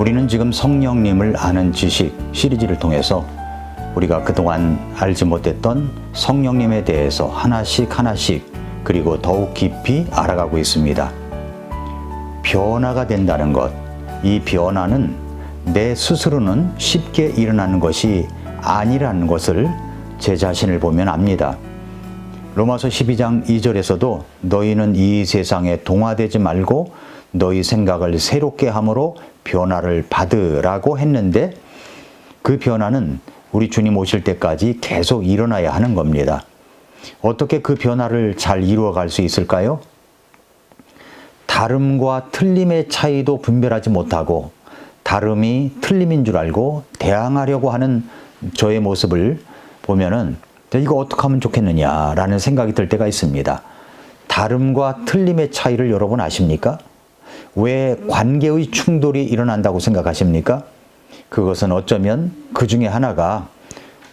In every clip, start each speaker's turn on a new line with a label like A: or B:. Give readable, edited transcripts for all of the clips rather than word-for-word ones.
A: 우리는 지금 성령님을 아는 지식 시리즈를 통해서 우리가 그동안 알지 못했던 성령님에 대해서 하나씩 그리고 더욱 깊이 알아가고 있습니다. 변화가 된다는 것, 이 변화는 내 스스로는 쉽게 일어나는 것이 아니라는 것을 제 자신을 보면 압니다. 로마서 12장 2절에서도 너희는 이 세상에 동화되지 말고 너희 생각을 새롭게 함으로 변화를 받으라고 했는데, 그 변화는 우리 주님 오실 때까지 계속 일어나야 하는 겁니다. 어떻게 그 변화를 잘 이루어갈 수 있을까요? 다름과 틀림의 차이도 분별하지 못하고 다름이 틀림인 줄 알고 대항하려고 하는 저의 모습을 보면은 이거 어떻게 하면 좋겠느냐라는 생각이 들 때가 있습니다. 다름과 틀림의 차이를 여러분 아십니까? 왜 관계의 충돌이 일어난다고 생각하십니까? 그것은 어쩌면 그 중에 하나가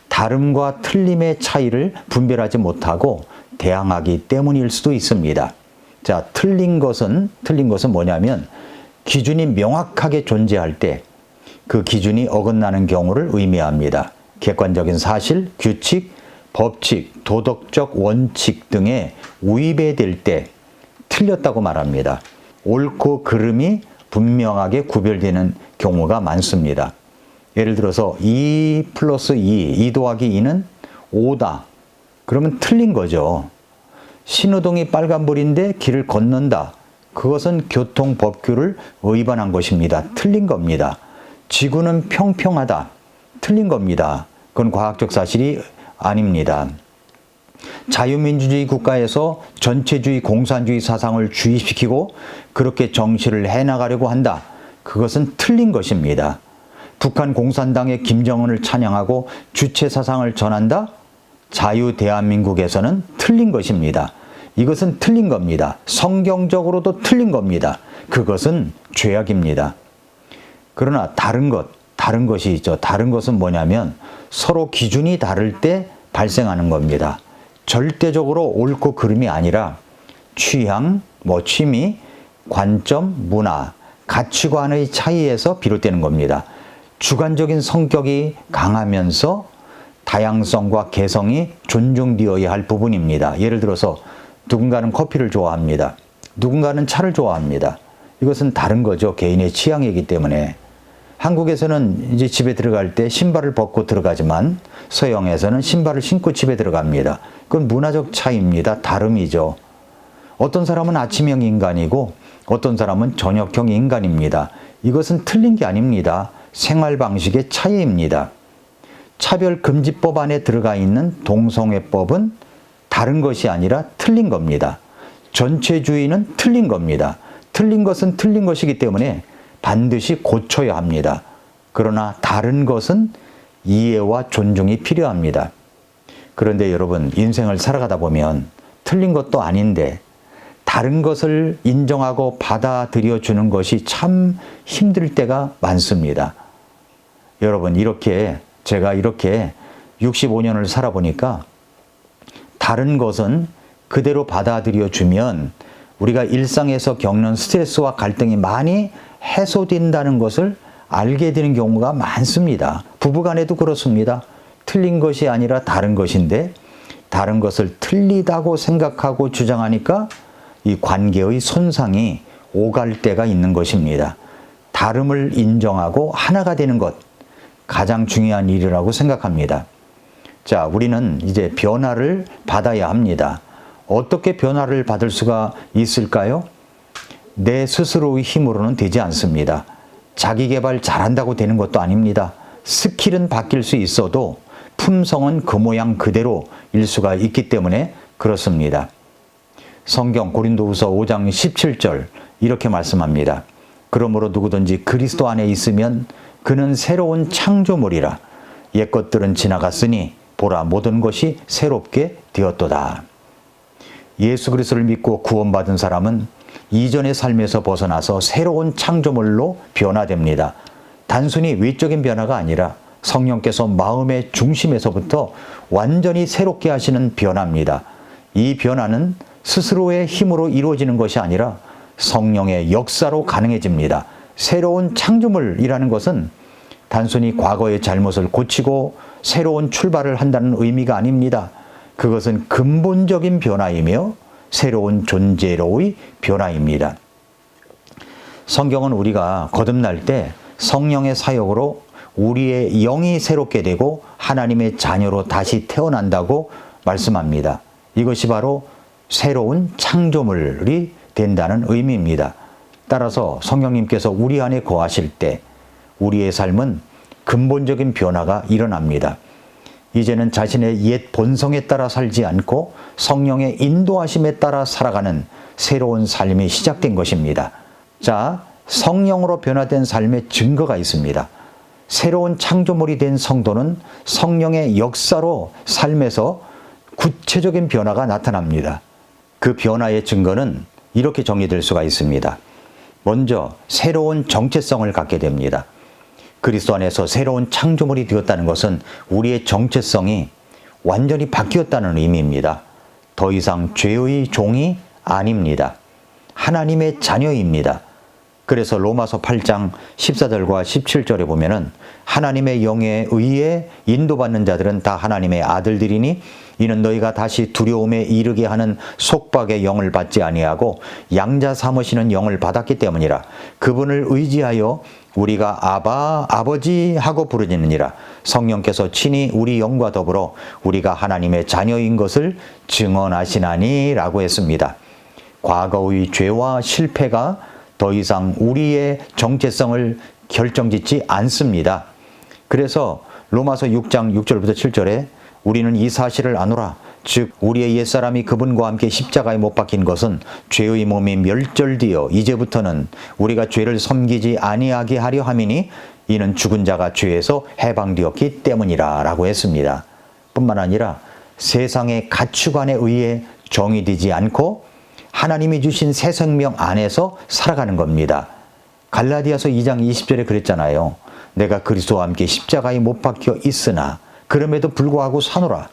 A: 다름과 틀림의 차이를 분별하지 못하고 대항하기 때문일 수도 있습니다. 자, 틀린 것은 뭐냐면 기준이 명확하게 존재할 때 그 기준이 어긋나는 경우를 의미합니다. 객관적인 사실, 규칙, 법칙, 도덕적 원칙 등에 위배될 때 틀렸다고 말합니다. 옳고 그름이 분명하게 구별되는 경우가 많습니다. 예를 들어서 2 플러스 2 더하기 2는 5다. 그러면 틀린 거죠. 신호등이 빨간불인데 길을 건넌다. 그것은 교통법규를 위반한 것입니다. 틀린 겁니다. 지구는 평평하다. 틀린 겁니다. 그건 과학적 사실이 아닙니다. 자유민주주의 국가에서 전체주의 공산주의 사상을 주입시키고 그렇게 정치를 해나가려고 한다. 그것은 틀린 것입니다. 북한 공산당의 김정은을 찬양하고 주체 사상을 전한다? 자유 대한민국에서는 틀린 것입니다. 이것은 틀린 겁니다. 성경적으로도 틀린 겁니다. 그것은 죄악입니다. 그러나 다른 것이 있죠. 다른 것은 뭐냐면 서로 기준이 다를 때 발생하는 겁니다. 절대적으로 옳고 그름이 아니라 취향, 취미, 관점, 문화, 가치관의 차이에서 비롯되는 겁니다. 주관적인 성격이 강하면서 다양성과 개성이 존중되어야 할 부분입니다. 예를 들어서 누군가는 커피를 좋아합니다. 누군가는 차를 좋아합니다. 이것은 다른 거죠. 개인의 취향이기 때문에. 한국에서는 이제 집에 들어갈 때 신발을 벗고 들어가지만 서양에서는 신발을 신고 집에 들어갑니다. 그건 문화적 차이입니다. 다름이죠. 어떤 사람은 아침형 인간이고 어떤 사람은 저녁형 인간입니다. 이것은 틀린 게 아닙니다. 생활 방식의 차이입니다. 차별금지법 안에 들어가 있는 동성애법은 다른 것이 아니라 틀린 겁니다. 전체주의는 틀린 겁니다. 틀린 것은 틀린 것이기 때문에 반드시 고쳐야 합니다. 그러나 다른 것은 이해와 존중이 필요합니다. 그런데 여러분, 인생을 살아가다 보면 틀린 것도 아닌데 다른 것을 인정하고 받아들여 주는 것이 참 힘들 때가 많습니다. 여러분, 제가 이렇게 65년을 살아보니까 다른 것은 그대로 받아들여 주면 우리가 일상에서 겪는 스트레스와 갈등이 많이 해소된다는 것을 알게 되는 경우가 많습니다. 부부간에도 그렇습니다. 틀린 것이 아니라 다른 것인데 다른 것을 틀리다고 생각하고 주장하니까 이 관계의 손상이 오갈 때가 있는 것입니다. 다름을 인정하고 하나가 되는 것, 가장 중요한 일이라고 생각합니다. 자, 우리는 이제 변화를 받아야 합니다. 어떻게 변화를 받을 수가 있을까요? 내 스스로의 힘으로는 되지 않습니다. 자기 개발 잘한다고 되는 것도 아닙니다. 스킬은 바뀔 수 있어도 품성은 그 모양 그대로일 수가 있기 때문에 그렇습니다. 성경 고린도후서 5장 17절 이렇게 말씀합니다. 그러므로 누구든지 그리스도 안에 있으면 그는 새로운 창조물이라. 옛것들은 지나갔으니 보라 모든 것이 새롭게 되었도다. 예수 그리스도를 믿고 구원받은 사람은 이전의 삶에서 벗어나서 새로운 창조물로 변화됩니다. 단순히 외적인 변화가 아니라 성령께서 마음의 중심에서부터 완전히 새롭게 하시는 변화입니다. 이 변화는 스스로의 힘으로 이루어지는 것이 아니라 성령의 역사로 가능해집니다. 새로운 창조물이라는 것은 단순히 과거의 잘못을 고치고 새로운 출발을 한다는 의미가 아닙니다. 그것은 근본적인 변화이며 새로운 존재로의 변화입니다. 성경은 우리가 거듭날 때 성령의 사역으로 우리의 영이 새롭게 되고 하나님의 자녀로 다시 태어난다고 말씀합니다. 이것이 바로 새로운 창조물이 된다는 의미입니다. 따라서 성령님께서 우리 안에 거하실 때 우리의 삶은 근본적인 변화가 일어납니다. 이제는 자신의 옛 본성에 따라 살지 않고 성령의 인도하심에 따라 살아가는 새로운 삶이 시작된 것입니다. 자, 성령으로 변화된 삶의 증거가 있습니다. 새로운 창조물이 된 성도는 성령의 역사로 삶에서 구체적인 변화가 나타납니다. 그 변화의 증거는 이렇게 정리될 수가 있습니다. 먼저 새로운 정체성을 갖게 됩니다. 그리스도 안에서 새로운 창조물이 되었다는 것은 우리의 정체성이 완전히 바뀌었다는 의미입니다. 더 이상 죄의 종이 아닙니다. 하나님의 자녀입니다. 그래서 로마서 8장 14절과 17절에 보면은 하나님의 영에 의해 인도받는 자들은 다 하나님의 아들들이니 이는 너희가 다시 두려움에 이르게 하는 속박의 영을 받지 아니하고 양자 삼으시는 영을 받았기 때문이라. 그분을 의지하여 우리가 아바 아버지 하고 부르짖느니라. 성령께서 친히 우리 영과 더불어 우리가 하나님의 자녀인 것을 증언하시나니 라고 했습니다. 과거의 죄와 실패가 더 이상 우리의 정체성을 결정짓지 않습니다. 그래서 로마서 6장 6절부터 7절에 우리는 이 사실을 아노라. 즉 우리의 옛사람이 그분과 함께 십자가에 못 박힌 것은 죄의 몸이 멸절되어 이제부터는 우리가 죄를 섬기지 아니하게 하려 함이니 이는 죽은 자가 죄에서 해방되었기 때문이라 라고 했습니다. 뿐만 아니라 세상의 가치관에 의해 정의되지 않고 하나님이 주신 새 생명 안에서 살아가는 겁니다. 갈라디아서 2장 20절에 그랬잖아요. 내가 그리스도와 함께 십자가에 못 박혀 있으나 그럼에도 불구하고 사노라.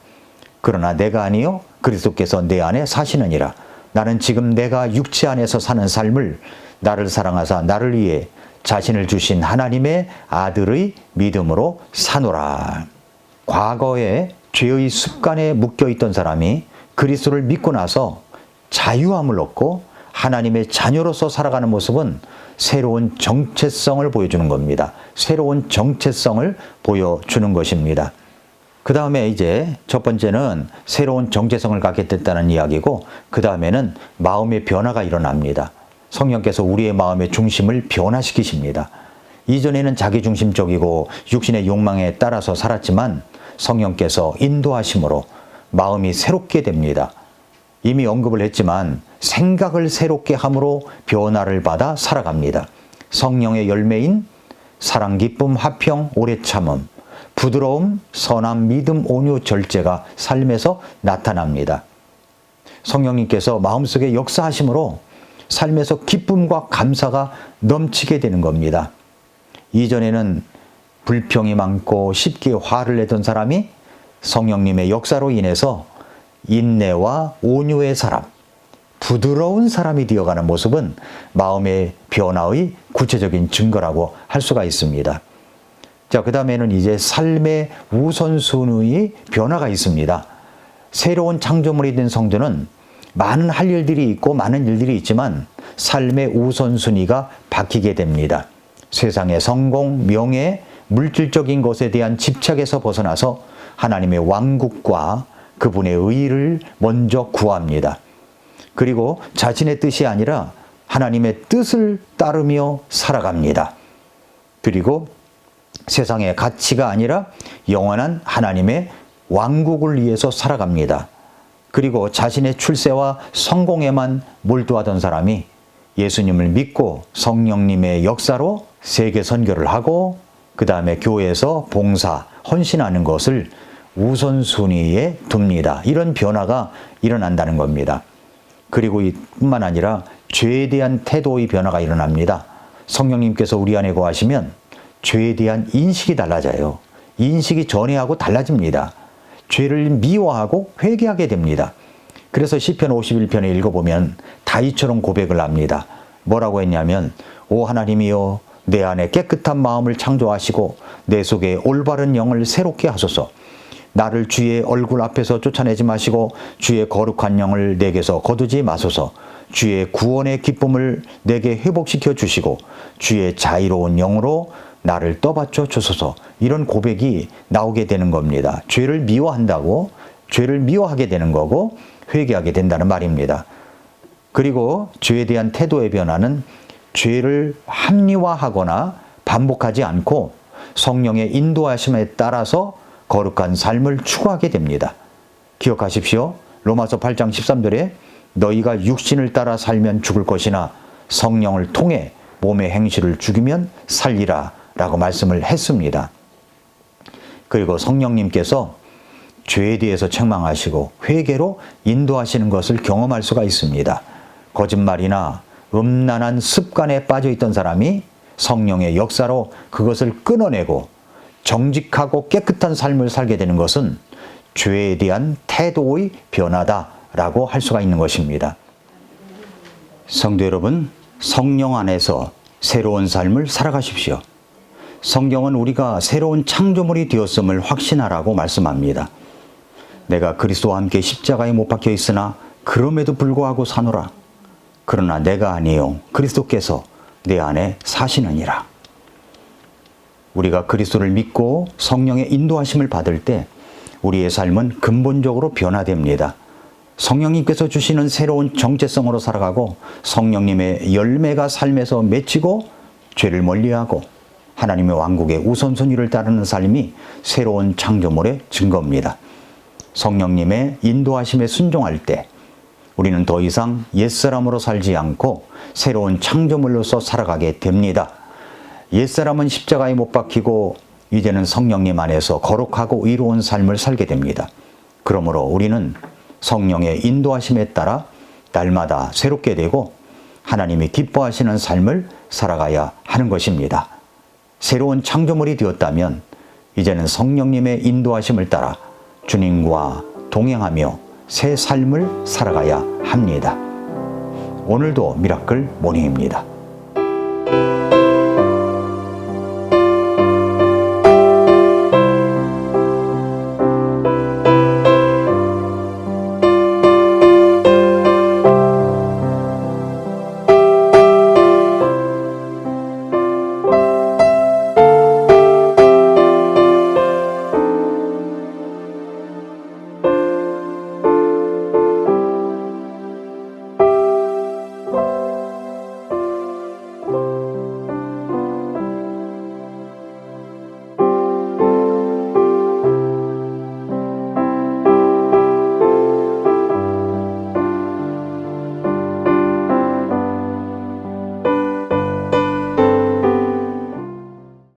A: 그러나 내가 아니요 그리스도께서 내 안에 사시느니라. 나는 지금 내가 육체 안에서 사는 삶을 나를 사랑하사 나를 위해 자신을 주신 하나님의 아들의 믿음으로 사노라. 과거에 죄의 습관에 묶여있던 사람이 그리스도를 믿고 나서 자유함을 얻고 하나님의 자녀로서 살아가는 모습은 새로운 정체성을 보여주는 겁니다. 새로운 정체성을 보여주는 것입니다. 그 다음에 이제 첫 번째는 새로운 정체성을 갖게 됐다는 이야기고, 그 다음에는 마음의 변화가 일어납니다. 성령께서 우리의 마음의 중심을 변화시키십니다. 이전에는 자기중심적이고 육신의 욕망에 따라서 살았지만 성령께서 인도하심으로 마음이 새롭게 됩니다. 이미 언급을 했지만 생각을 새롭게 함으로 변화를 받아 살아갑니다. 성령의 열매인 사랑, 기쁨, 화평, 오래 참음, 부드러움, 선함, 믿음, 온유, 절제가 삶에서 나타납니다. 성령님께서 마음속에 역사하심으로 삶에서 기쁨과 감사가 넘치게 되는 겁니다. 이전에는 불평이 많고 쉽게 화를 내던 사람이 성령님의 역사로 인해서 인내와 온유의 사람, 부드러운 사람이 되어가는 모습은 마음의 변화의 구체적인 증거라고 할 수가 있습니다. 자, 그 다음에는 이제 삶의 우선순위의 변화가 있습니다. 새로운 창조물이 된 성도는 많은 할 일들이 있고 많은 일들이 있지만 삶의 우선순위가 바뀌게 됩니다. 세상의 성공, 명예, 물질적인 것에 대한 집착에서 벗어나서 하나님의 왕국과 그분의 의를 먼저 구합니다. 그리고 자신의 뜻이 아니라 하나님의 뜻을 따르며 살아갑니다. 그리고 세상의 가치가 아니라 영원한 하나님의 왕국을 위해서 살아갑니다. 그리고 자신의 출세와 성공에만 몰두하던 사람이 예수님을 믿고 성령님의 역사로 세계 선교를 하고 그 다음에 교회에서 봉사, 헌신하는 것을 우선순위에 둡니다. 이런 변화가 일어난다는 겁니다. 그리고 뿐만 아니라 죄에 대한 태도의 변화가 일어납니다. 성령님께서 우리 안에 거하시면 죄에 대한 인식이 달라져요. 인식이 전에하고 달라집니다. 죄를 미워하고 회개하게 됩니다. 그래서 시편 51편에 읽어보면 다윗처럼 고백을 합니다. 뭐라고 했냐면 오 하나님이여 내 안에 깨끗한 마음을 창조하시고 내 속에 올바른 영을 새롭게 하소서. 나를 주의 얼굴 앞에서 쫓아내지 마시고 주의 거룩한 영을 내게서 거두지 마소서. 주의 구원의 기쁨을 내게 회복시켜 주시고 주의 자유로운 영으로 나를 떠받쳐 주소서. 이런 고백이 나오게 되는 겁니다. 죄를 미워한다고 죄를 미워하게 되는 거고 회개하게 된다는 말입니다. 그리고 죄에 대한 태도의 변화는 죄를 합리화하거나 반복하지 않고 성령의 인도하심에 따라서 거룩한 삶을 추구하게 됩니다. 기억하십시오. 로마서 8장 13절에 너희가 육신을 따라 살면 죽을 것이나 성령을 통해 몸의 행실을 죽이면 살리라 라고 말씀을 했습니다. 그리고 성령님께서 죄에 대해서 책망하시고 회개로 인도하시는 것을 경험할 수가 있습니다. 거짓말이나 음란한 습관에 빠져 있던 사람이 성령의 역사로 그것을 끊어내고 정직하고 깨끗한 삶을 살게 되는 것은 죄에 대한 태도의 변화다라고 할 수가 있는 것입니다. 성도 여러분, 성령 안에서 새로운 삶을 살아가십시오. 성경은 우리가 새로운 창조물이 되었음을 확신하라고 말씀합니다. 내가 그리스도와 함께 십자가에 못 박혀 있으나 그럼에도 불구하고 사노라. 그러나 내가 아니요 그리스도께서 내 안에 사시느니라. 우리가 그리스도를 믿고 성령의 인도하심을 받을 때 우리의 삶은 근본적으로 변화됩니다. 성령님께서 주시는 새로운 정체성으로 살아가고 성령님의 열매가 삶에서 맺히고 죄를 멀리하고 하나님의 왕국의 우선순위를 따르는 삶이 새로운 창조물의 증거입니다. 성령님의 인도하심에 순종할 때 우리는 더 이상 옛사람으로 살지 않고 새로운 창조물로서 살아가게 됩니다. 옛사람은 십자가에 못 박히고 이제는 성령님 안에서 거룩하고 의로운 삶을 살게 됩니다. 그러므로 우리는 성령의 인도하심에 따라 날마다 새롭게 되고 하나님이 기뻐하시는 삶을 살아가야 하는 것입니다. 새로운 창조물이 되었다면 이제는 성령님의 인도하심을 따라 주님과 동행하며 새 삶을 살아가야 합니다. 오늘도 미라클 모닝입니다.